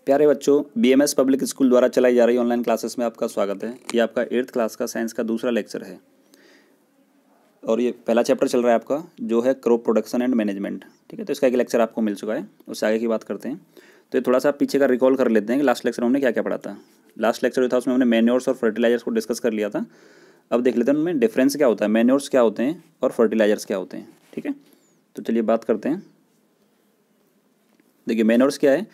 प्यारे बच्चों, BMS public school द्वारा चलाई जा रही ऑनलाइन क्लासेस में आपका स्वागत है। ये आपका 8th क्लास का साइंस का दूसरा लेक्चर है और ये पहला चैप्टर चल रहा है आपका, जो है क्रॉप प्रोडक्शन एंड मैनेजमेंट। ठीक है, तो इसका एक लेक्चर आपको मिल चुका है, उससे आगे की बात करते हैं। तो ये थोड़ा सा पीछे का रिकॉल कर लेते हैं कि लास्ट लेक्चर हमने क्या क्या पढ़ा था। लास्ट लेक्चर जो था उसमें हमने मैन्योर्स और फर्टिलाइजर्स को डिस्कस कर लिया था। अब देख लेते हैं उनमें डिफरेंस क्या होता है, मैन्योर्स क्या होते हैं और फर्टिलाइजर्स क्या होते हैं। ठीक है, तो चलिए बात करते हैं। देखिए मैन्योर्स क्या है।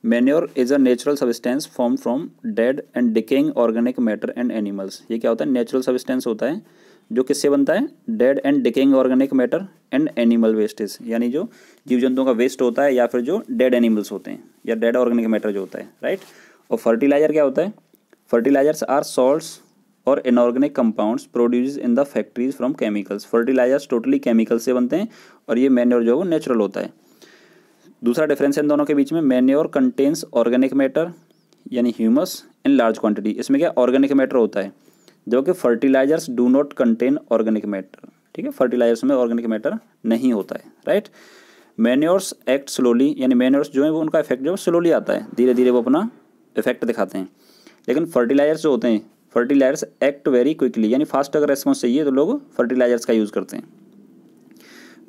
Manure is a natural substance form from dead and decaying organic matter and animals. ये क्या होता है, नेचुरल सब्सटेंस होता है जो किससे बनता है, dead and decaying organic matter and animal wastage, यानी जो जीव जंतुओं का वेस्ट होता है या फिर जो डेड एनिमल्स होते हैं या डेड ऑर्गेनिक मैटर जो होता है, राइट। और फर्टिलाइजर क्या होता है, फर्टिलाइजर्स आर सॉल्ट्स और inorganic compounds produce in the factories from chemicals. Fertilisers totally chemical से बनते हैं और ये मैन्योर जो है वो नेचुरल होता है। दूसरा डिफरेंस है इन दोनों के बीच में, मैन्योर कंटेन्स ऑर्गेनिक मैटर यानी ह्यूमस इन लार्ज क्वांटिटी। इसमें क्या ऑर्गेनिक मैटर होता है, जबकि fertilisers do not contain organic matter. ठीक है, फर्टिलाइजर्स में ऑर्गेनिक मैटर नहीं होता है, राइट। मैन्योर्स एक्ट स्लोली, यानी मैन्योर्स जो है वो उनका इफेक्ट जो स्लोली आता है, धीरे धीरे वो अपना इफेक्ट दिखाते हैं। लेकिन फर्टिलाइजर्स जो होते हैं, फर्टिलाइजर्स एक्ट वेरी क्विकली, यानी फास्ट अगर रेस्पॉन्स चाहिए तो लोग फर्टिलाइजर्स का यूज़ करते हैं।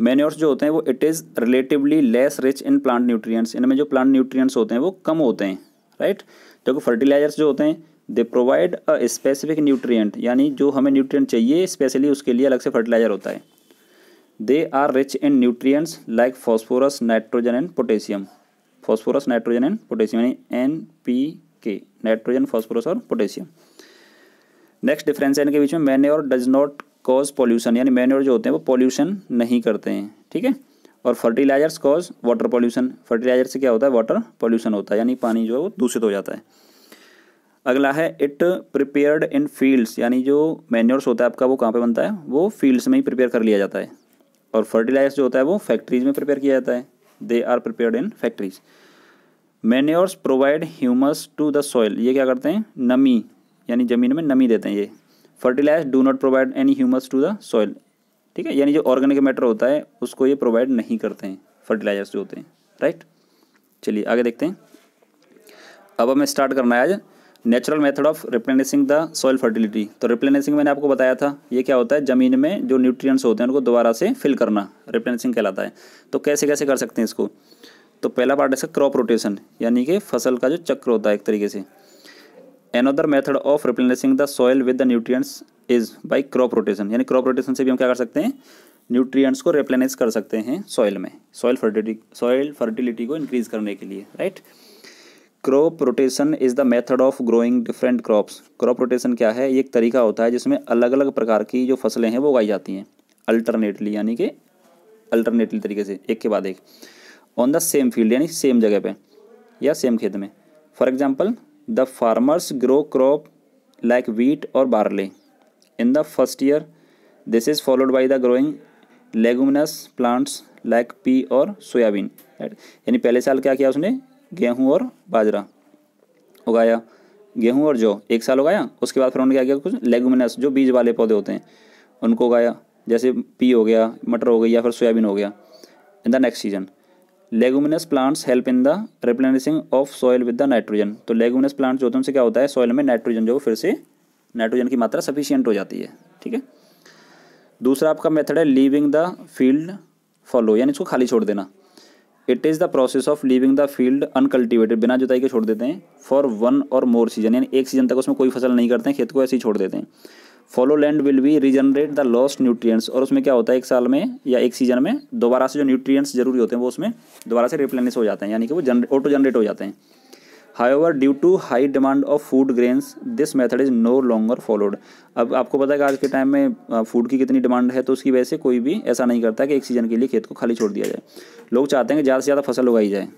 मैन्योर्स जो होते हैं वो it is relatively less rich in plant nutrients, इनमें जो प्लांट न्यूट्रिएंट्स होते हैं वो कम होते हैं, राइट। जबकि फर्टिलाइजर्स जो होते हैं they provide a specific nutrient, यानी जो हमें न्यूट्रिएंट चाहिए स्पेशली उसके लिए अलग से फर्टिलाइजर होता है। They are rich in nutrients like phosphorus, nitrogen and potassium. Phosphorus, nitrogen and potassium यानी NPK, नाइट्रोजन, फॉस्फोरस और पोटेशियम। नेक्स्ट डिफरेंस है इनके बीच में, manure does not cause pollution, यानी मैन्योर जो होते हैं वो पॉल्यूशन नहीं करते हैं। ठीक है, और fertilisers cause water pollution. Fertiliser से क्या होता है, वाटर पॉल्यूशन होता है, यानी पानी जो है वो दूषित हो जाता है। अगला है इट प्रिपेयर्ड इन फील्ड्स, यानी जो मैन्योर्स होता है आपका वो कहाँ पे बनता है, वो फील्ड्स में ही प्रिपेयर कर लिया जाता है। और फर्टिलाइजर्स जो होता है वो फैक्ट्रीज में प्रिपेयर किया जाता है, they are prepared in factories. Manures provide humus to the soil, ये क्या करते हैं, नमी, यानी ज़मीन में नमी देते हैं ये। Fertiliser do not provide any humus to the soil. ठीक है, यानी जो ऑर्गेनिक मैटर होता है उसको ये प्रोवाइड नहीं करते हैं फर्टिलाइजर्स जो होते हैं, राइट। चलिए आगे देखते हैं। अब हमें स्टार्ट करना है आज natural method of replenishing the soil fertility. तो रिप्लेनिशिंग मैंने आपको बताया था, ये क्या होता है, ज़मीन में जो न्यूट्रिएंट्स होते हैं उनको दोबारा से फिल करना, रिप्लेनिशिंग कहलाता है। तो कैसे कैसे कर सकते हैं इसको। तो पहला पार्ट है इसका क्रॉप रोटेशन, यानी कि फसल का जो चक्र होता है एक तरीके से। Another method of replenishing the soil with the nutrients is by crop rotation, यानी क्रॉप रोटेशन से भी हम क्या कर सकते हैं, न्यूट्रिएंट्स को रिप्लेनिश कर सकते हैं सॉइल में, सॉइल फर्टिलिटी को इंक्रीज करने के लिए, right. Crop rotation is the method of growing different crops. Crop rotation क्या है, ये एक तरीका होता है जिसमें अलग अलग प्रकार की जो फसलें हैं वो उगाई जाती हैं अल्टरनेटली, यानी कि अल्टरनेटली तरीके से एक के बाद एक, ऑन द सेम फील्ड, यानी सेम जगह पे या सेम खेत में। For example The farmers grow crop like wheat or barley. In the first year, this is followed by the growing leguminous plants like pea or soybean. यानी पहले साल क्या किया उसने, गेहूँ और बाजरा उगाया, गेहूँ और जौ एक साल उगाया। उसके बाद फिर उन्होंने क्या किया, कुछ लेगुमिनस जो बीज वाले पौधे होते हैं उनको उगाया, जैसे पी हो गया, मटर हो गई या फिर सोयाबीन हो गया। In the next season leguminous plants help in the replenishing of soil with the nitrogen. तो लेगुमिनस प्लांट्स जो होते हैं उनसे क्या होता है, सॉइल में नाइट्रोजन जो फिर से नाइट्रोजन की मात्रा सफिशिएंट हो जाती है। ठीक है, दूसरा आपका मेथड है लीविंग द फील्ड फॉलो, यानी इसको खाली छोड़ देना। It is the process of leaving the field uncultivated, बिना जुताई के छोड़ देते हैं, फॉर 1 और मोर सीजन, यानी एक सीजन तक उसमें कोई फसल नहीं करते हैं, खेत को ऐसे ही छोड़ देते हैं। Follow land will be regenerate the lost nutrients, और उसमें क्या होता है एक साल में या एक सीजन में दोबारा से जो न्यूट्रिएंट्स जरूरी होते हैं वो उसमें दोबारा से रिप्लेनिश हो जाते हैं, यानी कि वो ऑटो जनरेट हो जाते हैं। However due to high demand of food grains this method is no longer followed. अब आपको पता है कि आज के टाइम में फूड की कितनी डिमांड है, तो उसकी वजह से कोई भी ऐसा नहीं करता कि एक सीजन के लिए खेत को खाली छोड़ दिया जाए। लोग चाहते हैं कि ज़्यादा से ज़्यादा फसल उगाई जाए।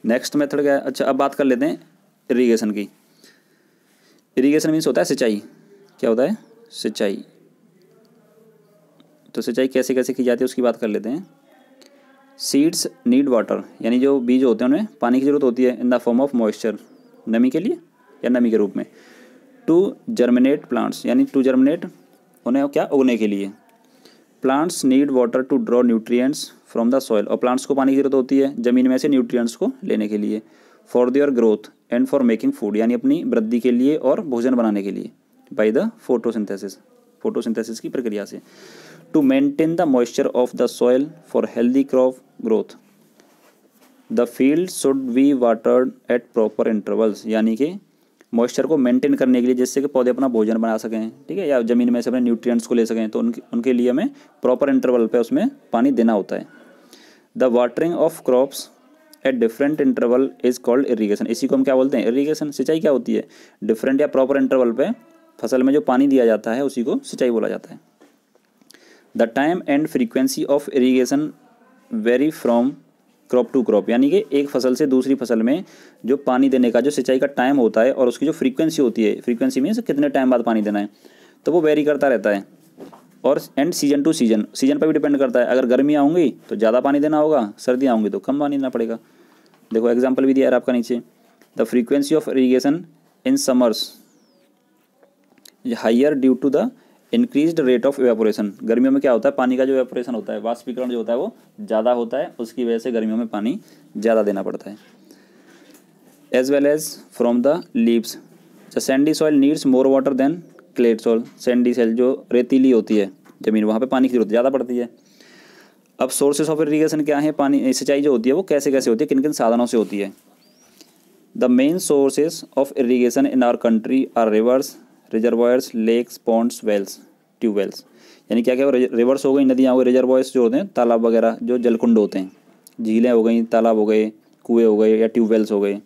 नेक्स्ट मेथड क्या है, अच्छा अब बात कर लेते हैं इरीगेशन की। इरीगेशन मीन्स होता है सिंचाई। क्या होता है, सिंचाई। तो सिंचाई कैसे कैसे की जाती है उसकी बात कर लेते हैं। सीड्स नीड वाटर, यानी जो बीज होते हैं उन्हें पानी की जरूरत होती है, in the form of moisture, नमी के लिए या नमी के रूप में। टू जर्मिनेट प्लांट्स, यानी टू जर्मिनेट उन्हें क्या, उगने के लिए। Plants need water to draw nutrients from the soil, और प्लांट्स को पानी की जरूरत होती है ज़मीन में से न्यूट्रिएंट्स को लेने के लिए। For their growth and for making food, यानी अपनी वृद्धि के लिए और भोजन बनाने के लिए। बाय द फोटोसिंथेसिस, फोटोसिंथेसिस की प्रक्रिया से। To maintain the moisture of the soil for healthy crop growth, the field should be watered at proper intervals, यानी कि मॉइस्चर को मेंटेन करने के लिए, जिससे कि पौधे अपना भोजन बना सकें, ठीक है, या ज़मीन में से अपने न्यूट्रिएंट्स को ले सकें, तो उनके लिए हमें प्रॉपर इंटरवल पे उसमें पानी देना होता है। The watering of crops at different interval is called irrigation, इसी को हम क्या बोलते हैं, इरीगेशन। सिंचाई क्या होती है, डिफरेंट या प्रॉपर इंटरवल पे फसल में जो पानी दिया जाता है उसी को सिंचाई बोला जाता है। The time and frequency of irrigation vary from crop to crop, यानी कि एक फसल से दूसरी फसल में जो पानी देने का जो सिंचाई का टाइम होता है और उसकी जो फ्रीक्वेंसी होती है, फ्रीक्वेंसी मीन्स कितने टाइम बाद पानी देना है, तो वो वेरी करता रहता है। और and season two season, season पर भी डिपेंड करता है। अगर गर्मियाँ होंगी तो ज़्यादा पानी देना होगा, सर्दियाँ होंगी तो कम पानी देना पड़ेगा। देखो एग्जाम्पल भी दिया है आपका नीचे। The frequency of irrigation in summers higher due to the increased rate of evaporation, गर्मियों में क्या होता है, पानी का जो इवेपोरेशन होता है, वाष्पीकरण जो होता है वो ज़्यादा होता है, उसकी वजह से गर्मियों में पानी ज़्यादा देना पड़ता है। As well as from the leaves, the sandy soil needs more water than clay soil, sandy soil जो रेतीली होती है ज़मीन, वहाँ पे पानी की जरूरत ज़्यादा पड़ती है। अब सोर्सेस ऑफ इरीगेशन क्या है, पानी सिंचाई जो होती है वो कैसे कैसे होती है, किन किन साधनों से होती है। The main sources of irrigation in our country are rivers, reservoirs, lakes, ponds, wells, tubewells, यानी क्या क्या रिवर्स हो गई, नदियाँ हो गई, रिजर्वायर्स जो होते हैं तालाब वगैरह जो जलकुंड होते हैं, झीलें हो गई, तालाब हो गए, कुएँ हो गए या ट्यूबवेल्स हो गए,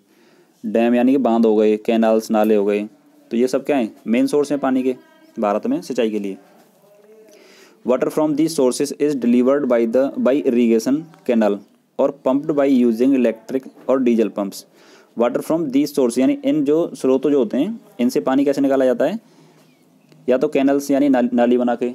डैम यानी कि बांध हो गए, कैनाल्स नाले हो गए, तो ये सब क्या है, मेन सोर्स हैं पानी के भारत में सिंचाई के लिए। Water from these sources is delivered by irrigation canal और पम्प्ड बाई यूजिंग इलेक्ट्रिक और diesel pumps. Water from these source यानी इन जो स्रोत जो होते हैं इनसे पानी कैसे निकाला जाता है, या तो कैनल्स यानी नाली बना के,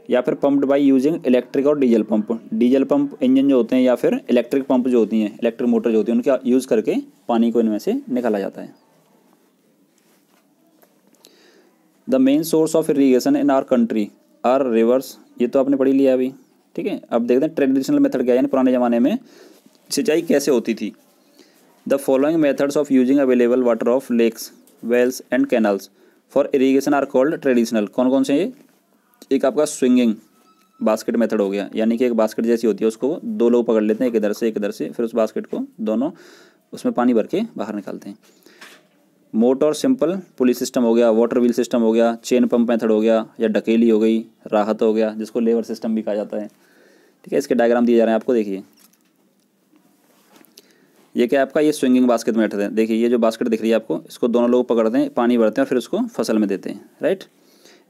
या फिर पम्प्ड बाई यूजिंग इलेक्ट्रिक और diesel pump, diesel pump engine जो होते हैं या फिर इलेक्ट्रिक पंप जो होती हैं, इलेक्ट्रिक मोटर जो होती है, उनका यूज़ करके पानी को इनमें से निकाला जाता है। The main source of irrigation in our country are rivers, ये तो आपने पढ़ी लिया अभी, ठीक है। अब देखते हैं ट्रेडिशनल मेथड क्या है, यानी पुराने ज़माने में सिंचाई कैसे होती थी। The following methods of using available water of lakes, wells and canals for irrigation are called traditional. कौन कौन से ये, एक आपका स्विंगिंग बास्केट मेथड हो गया, यानी कि एक बास्केट जैसी होती है, उसको दो लोग पकड़ लेते हैं, एक इधर से एक इधर से, फिर उस बास्केट को दोनों उसमें पानी भर के बाहर निकालते हैं। मोटर सिंपल पुली सिस्टम हो गया, वाटर व्हील सिस्टम हो गया, चेन पंप मेथड हो गया, या डकेली हो गई, राहत हो गया, जिसको लेवर सिस्टम भी कहा जाता है, ठीक है। इसके डायग्राम दिए जा रहे हैं आपको, देखिए ये क्या है आपका, ये स्विंगिंग बास्केट मेथड है। देखिए ये जो बास्केट दिख रही है आपको, इसको दोनों लोग पकड़ते हैं, पानी भरते हैं और फिर उसको फसल में देते हैं, राइट।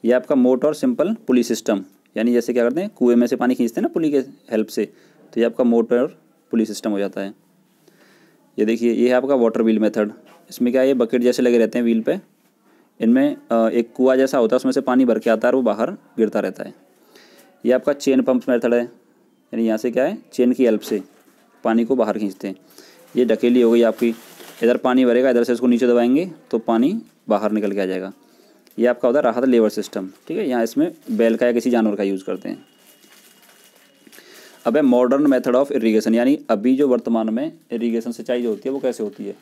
ये आपका मोटर सिंपल पुली सिस्टम, यानी जैसे क्या करते हैं, कुएं में से पानी खींचते हैं ना पुली के हेल्प से, तो ये आपका मोटर पुली सिस्टम हो जाता है। ये देखिए ये है आपका वाटर व्हील मेथड, इसमें क्या है, ये बकेट जैसे लगे रहते हैं व्हील पे, इनमें एक कुआं जैसा होता है, उसमें से पानी भर के आता है और वो बाहर गिरता रहता है। ये आपका चेन पंप मेथड है, यानी यहाँ से क्या है, चेन की हेल्प से पानी को बाहर खींचते हैं। ये डकेली हो गई आपकी, इधर पानी भरेगा, इधर से इसको नीचे दबाएंगे तो पानी बाहर निकल के आ जाएगा। ये आपका होता है राहत लेवर सिस्टम, ठीक है। यहाँ इसमें बैल का या किसी जानवर का यूज़ करते हैं। अब है मॉडर्न मेथड ऑफ इरीगेशन, यानी अभी जो वर्तमान में इरीगेशन सिंचाई जो होती है वो कैसे होती है।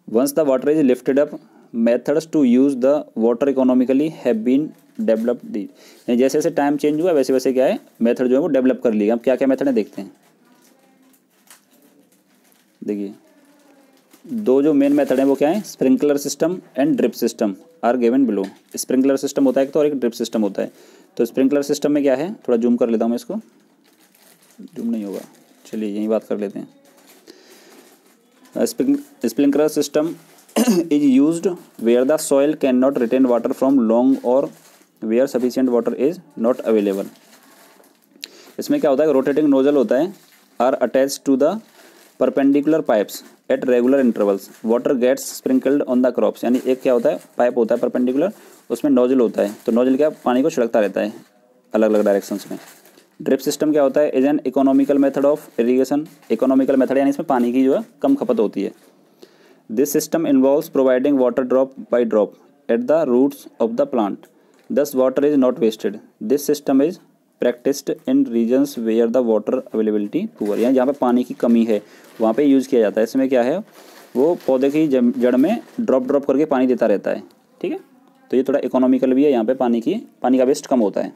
Once the water is lifted up, methods to use the water economically have been developed. जैसे जैसे टाइम चेंज हुआ वैसे वैसे क्या है, मेथड जो है वो डेवलप कर लिया। अब क्या क्या मेथड है देखते हैं। देखिए दो जो मेन मेथड हैं वो क्या है, sprinkler system and drip system are given below. Sprinkler system होता है एक तो, और एक ड्रिप सिस्टम होता है। तो स्प्रिंकलर सिस्टम में क्या है, थोड़ा जूम कर लेता हूँ मैं इसको, जूम नहीं होगा, चलिए यही बात कर लेते हैं। Sprinkler system is used where the soil can not retain water from long और where sufficient water is not available. इसमें क्या होता है, रोटेटिंग नोजल होता है, are attach to the perpendicular pipes at regular intervals, water gets sprinkled on the crops. यानी एक क्या होता है, पाइप होता है परपेंडिकुलर, उसमें नोजल होता है, तो नोजल क्या पानी को छिड़कता रहता है अलग अलग डायरेक्शंस में। ड्रिप सिस्टम क्या होता है, is an economical method of irrigation. Economical method यानी इसमें पानी की जो है कम खपत होती है। This system involves providing water drop by drop at the roots of the plant, thus water is not wasted. This system is practised in regions where the water availability poor, यानी जहाँ पे पानी की कमी है वहाँ पे यूज़ किया जाता है। इसमें क्या है, वो पौधे की जड़ में ड्रॉप करके पानी देता रहता है, ठीक है। तो ये थोड़ा इकोनॉमिकल भी है, यहाँ पे पानी का वेस्ट कम होता है।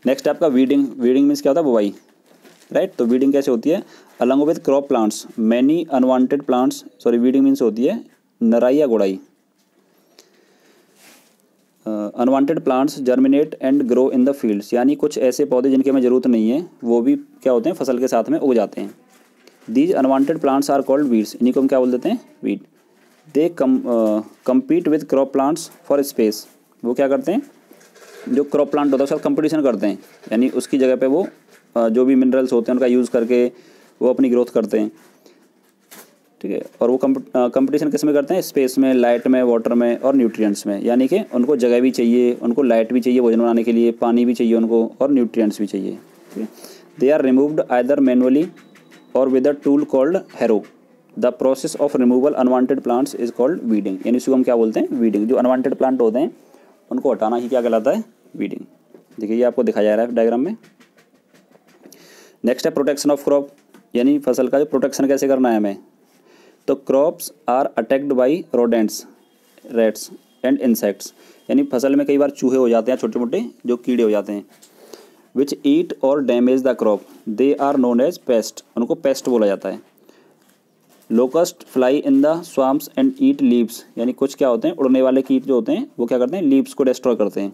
नेक्स्ट है आपका वीडिंग। वीडिंग मीन्स क्या होता है, बुवाई, राइट। तो वीडिंग कैसे होती है, along with crop plants many unwanted plants, sorry weeding means होती है नराई या गुड़ाई। Unwanted plants germinate and grow in the fields, यानी कुछ ऐसे पौधे जिनकी हमें ज़रूरत नहीं है वो भी क्या होते हैं, फसल के साथ में उग जाते हैं। These unwanted plants are called weeds, इन्हीं को हम क्या बोल देते हैं, weed. They compete with crop plants for space, वो क्या करते हैं, जो क्रॉप प्लांट होता है उसके साथ कंपटीशन करते हैं, यानी उसकी जगह पे वो जो भी मिनरल्स होते हैं उनका यूज़ करके वो अपनी ग्रोथ करते हैं, ठीक है। और वो कंपटीशन किस में करते हैं, स्पेस में, लाइट में, वाटर में और न्यूट्रिएंट्स में, यानी कि उनको जगह भी चाहिए, उनको लाइट भी चाहिए भोजन बनाने के लिए, पानी भी चाहिए उनको, और न्यूट्रिएंट्स भी चाहिए, ठीक है। They are removed either manually or with a tool called harrow. The process of removal unwanted plants is called weeding, यानी इसको हम क्या बोलते हैं, वीडिंग। जो अनवांटेड प्लांट होते हैं उनको हटाना ही क्या कहलाता है, वीडिंग। देखिए ये आपको दिखाया जा रहा है डायग्राम में। नेक्स्ट है प्रोटेक्शन ऑफ क्रॉप, यानी फसल का जो प्रोटेक्शन कैसे करना है हमें। तो crops are attacked by rodents, rats and insects, यानी फसल में कई बार चूहे हो जाते हैं, छोटे मोटे जो कीड़े हो जाते हैं। विच ईट और damage the crop, they are known as pest, उनको पेस्ट बोला जाता है। Locust fly in the swarms and eat leaves, यानी कुछ क्या होते हैं, उड़ने वाले कीट जो होते हैं वो क्या करते हैं, लीव्स को डिस्ट्रॉय करते हैं।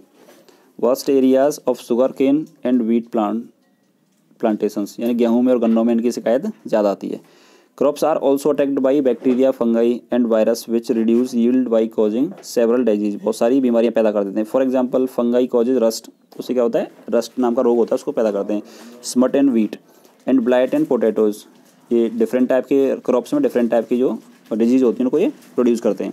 Vast areas of sugar cane and wheat plantations, यानी गेहूं में और गन्नों में इनकी शिकायत ज़्यादा आती है। Crops are also attacked by bacteria, fungi and virus which reduce yield by causing several disease, बहुत सारी बीमारियां पैदा कर देते हैं। For example fungi causes rust, उससे क्या होता है, रस्ट नाम का रोग होता है, उसको पैदा करते हैं। Smut and wheat and blight and potatoes, ये डिफरेंट टाइप के क्रॉप्स में डिफरेंट टाइप की जो डिजीज़ होती हैं उनको ये प्रोड्यूस करते हैं।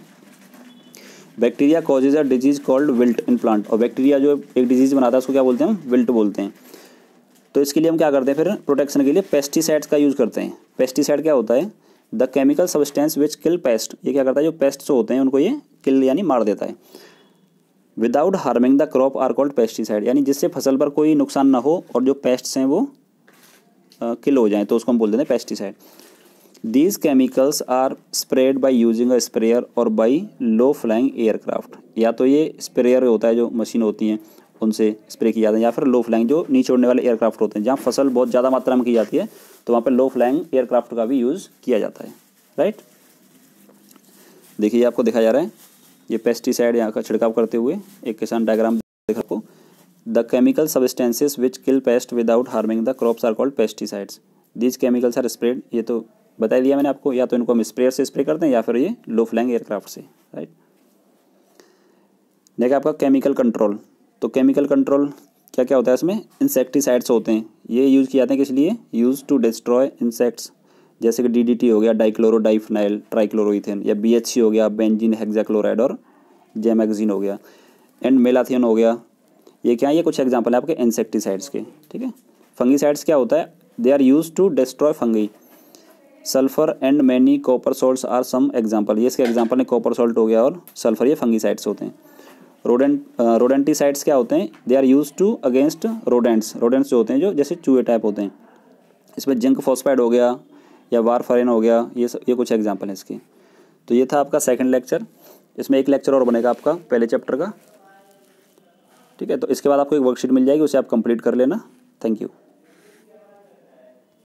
Bacteria causes a disease called wilt in plant, और बैक्टीरिया जो एक डिजीज़ बनाता है उसको क्या बोलते हैं, हम विल्ट बोलते हैं। तो इसके लिए हम क्या करते हैं, फिर प्रोटेक्शन के लिए पेस्टिसाइड्स का यूज़ करते हैं। पेस्टिसाइड क्या होता है, the chemical substance which kill paste, ये क्या करता है, जो पेस्ट्स होते हैं उनको ये किल यानी मार देता है। Without harming the crop are called pesticide, यानी जिससे फसल पर कोई नुकसान ना हो और जो पेस्ट्स हैं वो किल हो जाएं, तो उसको हम बोल देते हैं pesticide. These chemicals are spread by using a sprayer और बाई लो फ्लाइंग एयरक्राफ्ट, या तो ये स्प्रेयर होता है जो मशीन होती हैं उनसे स्प्रे किया जाता है, या फिर लो फ्लाइंग जो नीचे उड़ने वाले एयरक्राफ्ट होते हैं। जहाँ फसल बहुत ज़्यादा मात्रा में की जाती है तो वहाँ पर लो फ्लाइंग एयरक्राफ्ट का भी यूज़ किया जाता है, राइट। देखिए आपको दिखाया जा रहा है ये पेस्टिसाइड यहाँ का छिड़काव करते हुए एक किसान डायग्राम देखा आपको। The chemical substances which kill pest without harming the crops are called pesticides, these chemicals are spread, ये तो बता दिया मैंने आपको, या तो इनको हम स्प्रेयर से स्प्रे करते हैं या फिर ये लो फ्लाइंग एयरक्राफ्ट से, राइट। देखिए आपका केमिकल कंट्रोल, तो केमिकल कंट्रोल क्या क्या होता है इसमें, इंसेक्टिसाइड्स होते हैं, ये यूज़ किए जाते हैं किस लिए, यूज़ टू डिस्ट्रॉय इंसेक्ट्स, जैसे कि DDT हो गया, डाइक्लोरो डाइफिनाइल ट्राइक्लोरोइथेन, या BHC हो गया, बेंजीन हेक्साक्लोराइड, और जेमैक्सिन हो गया, एंड मेलाथियन हो गया। ये क्या है, ये कुछ एग्जांपल है आपके इंसेक्टिसाइड्स के, ठीक है। फंगीसाइड्स क्या होता है, they are use to destroy fungi, sulphur and many copper salts are some example, ये इसके एग्जांपल है, कॉपर सॉल्ट हो गया और सल्फर, ये फंगीसाइड्स होते हैं। रोडेंटिसाइड्स क्या होते हैं, they are use to against rodents, rodents जो होते हैं जो जैसे चूहे टाइप होते हैं, इसमें जिंक फॉस्फाइड हो गया या वारफारिन हो गया, ये कुछ एग्जांपल है इसके। तो ये था आपका सेकंड लेक्चर, इसमें एक लेक्चर और बनेगा आपका पहले चैप्टर का, ठीक है। तो इसके बाद आपको एक वर्कशीट मिल जाएगी, उसे आप कंप्लीट कर लेना। Thank you.